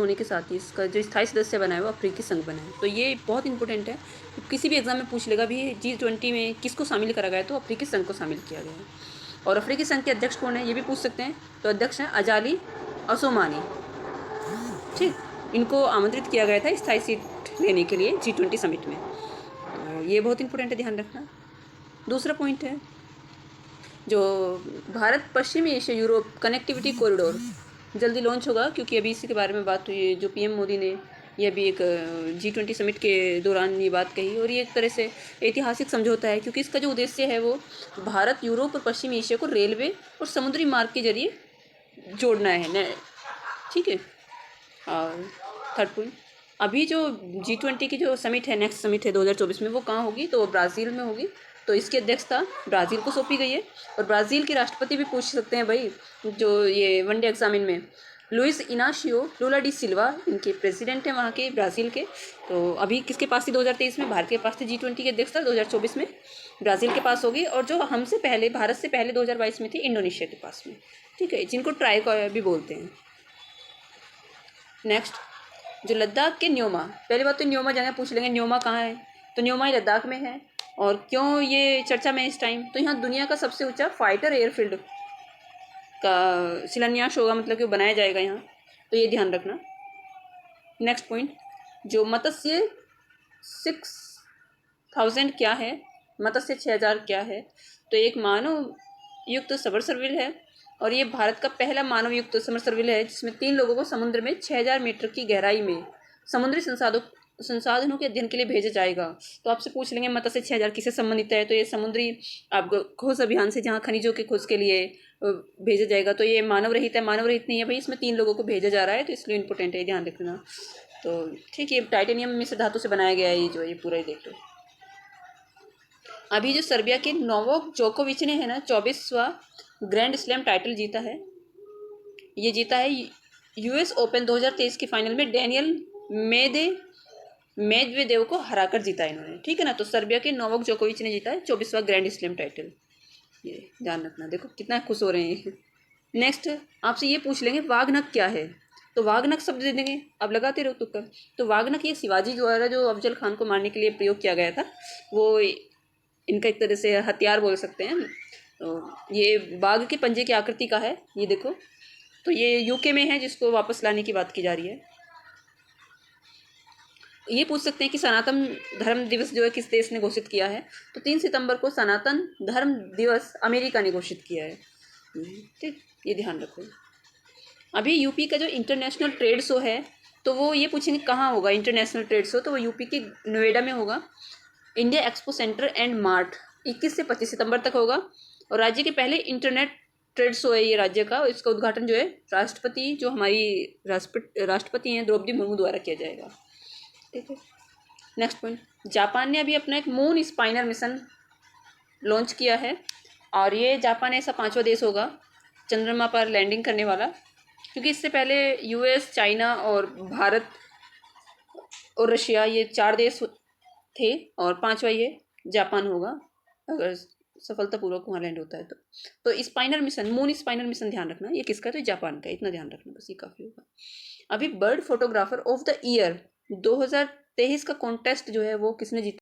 होने के साथ ही इसका जो स्थायी सदस्य बना है वो अफ्रीकी संघ बना है। तो ये बहुत इंपॉर्टेंट है, किसी भी एग्जाम में पूछ लेगा भी G20 में किसको शामिल करा गया है, तो अफ्रीकी संघ को शामिल किया गया है। और अफ्रीकी संघ के अध्यक्ष कौन है ये भी पूछ सकते हैं, तो अध्यक्ष हैं अजाली असोमानी। ठीक, इनको आमंत्रित किया गया था स्थायी सीट लेने के लिए G20 समिट में। तो ये बहुत इंपॉर्टेंट है, ध्यान रखना। दूसरा पॉइंट है जो भारत पश्चिमी एशिया यूरोप कनेक्टिविटी कॉरिडोर जल्दी लॉन्च होगा, क्योंकि अभी इसी के बारे में बात हुई है। जो पीएम मोदी ने यह भी एक G20 समिट के दौरान ये बात कही, और ये एक तरह से ऐतिहासिक समझौता है, क्योंकि इसका जो उद्देश्य है वो भारत यूरोप और पश्चिमी एशिया को रेलवे और समुद्री मार्ग के जरिए जोड़ना है। ठीक है। और थर्ड पॉइंट, अभी जो G20 की जो समिट है, नेक्स्ट समिट है 2024 में, वो कहाँ होगी, तो ब्राज़ील में होगी। तो इसकी अध्यक्षता ब्राज़ील को सौंपी गई है। और ब्राज़ील के राष्ट्रपति भी पूछ सकते हैं भाई, जो ये वनडे एग्जामिन में लुइस इनाशियो लूला डी सिल्वा इनके प्रेसिडेंट हैं वहाँ के, ब्राज़ील के। तो अभी किसके पास थी 2023 में, भारत के पास थी G20 की अध्यक्षता। 2024 में ब्राज़ील के पास होगी, और जो हमसे पहले, भारत से पहले 2022 में थी इंडोनेशिया के पास में। ठीक है, जिनको ट्राई भी बोलते हैं। नेक्स्ट, जो लद्दाख के न्योमा, पहली बात तो न्योमा जगह पूछ लेंगे, न्योमा कहाँ है, तो न्योमा ही लद्दाख में है। और क्यों ये चर्चा में इस टाइम, तो यहाँ दुनिया का सबसे ऊंचा फाइटर एयरफील्ड का शिलान्यास होगा, मतलब कि बनाया जाएगा यहाँ, तो ये ध्यान रखना। नेक्स्ट पॉइंट, जो मत्स्य 6000 क्या है, मत्स्य 6000 क्या है, तो एक मानव युक्त सबमर्सिबल है, और ये भारत का पहला मानव युक्त सबमर्सिबल है जिसमें 3 लोगों को समुद्र में 6000 मीटर की गहराई में समुद्री संसाधनों के अध्ययन के लिए भेजा जाएगा। तो आपसे पूछ लेंगे मत्स्य 6000 किससे संबंधित है, तो ये समुद्री आपको खोज अभियान से, जहाँ खनिजों के खोज के लिए भेजा जाएगा। तो ये मानव रहित है, मानव रहित नहीं है भाई, इसमें 3 लोगों को भेजा जा रहा है, तो इसलिए इंपॉर्टेंट है, ध्यान रखना। तो ठीक है, टाइटेनियम में से धातु से बनाया गया है ये, जो ये पूरा ही देख लो। अभी जो सर्बिया के नोवाक जोकोविच ने है ना 24वां ग्रैंड स्लैम टाइटल जीता है। ये जीता है US ओपन 2023 के फाइनल में डेनियल मेदवेदेव को हराकर जीता है इन्होंने। ठीक है ना, तो सर्बिया के नोवाक जोकोविच ने जीता है 24वां ग्रैंड स्लैम टाइटल, ये ध्यान रखना। देखो कितना खुश हो रहे हैं। नेक्स्ट, आपसे ये पूछ लेंगे वाघनख क्या है, तो वाघनख शब्द दे देंगे, अब लगाते रहो तुक्का। तो वाघनख ये शिवाजी द्वारा जो अफजल खान को मारने के लिए प्रयोग किया गया था, वो इनका एक तरह से हथियार बोल सकते हैं। तो ये बाघ के पंजे की आकृति का है, ये देखो। तो ये यूके में है, जिसको वापस लाने की बात की जा रही है। ये पूछ सकते हैं कि सनातन धर्म दिवस जो है किस देश ने घोषित किया है, तो 3 सितंबर को सनातन धर्म दिवस अमेरिका ने घोषित किया है। ठीक, ये ध्यान रखो। अभी यूपी का जो इंटरनेशनल ट्रेड शो है, तो वो ये पूछेंगे कहाँ होगा इंटरनेशनल ट्रेड शो, तो वो यूपी के नोएडा में होगा। India expo centre and mart 21 से 25 सितंबर तक होगा। और राज्य के पहले इंटरनेट ट्रेड शो है ये राज्य का, इसका उद्घाटन जो है राष्ट्रपति, जो हमारी राष्ट्रपति हैं द्रौपदी मुर्मू द्वारा किया जाएगा। ठीक है। नेक्स्ट पॉइंट, जापान ने अभी अपना एक मून स्पाइनर मिशन लॉन्च किया है, और ये जापान ऐसा 5वां देश होगा चंद्रमा पर लैंडिंग करने वाला, क्योंकि इससे पहले US, चाइना और भारत और रशिया, ये 4 देश थे, और 5वां ये जापान होगा अगर सफलतापूर्वक वहाँ लैंड होता है तो स्पाइनर मिशन, मून स्पाइनर मिशन ध्यान रखना, ये किसका है, तो जापान का, इतना ध्यान रखना बस, ये काफ़ी होगा। अभी bird photographer of the year 2023 का कॉन्टेस्ट जो है वो किसने जीता,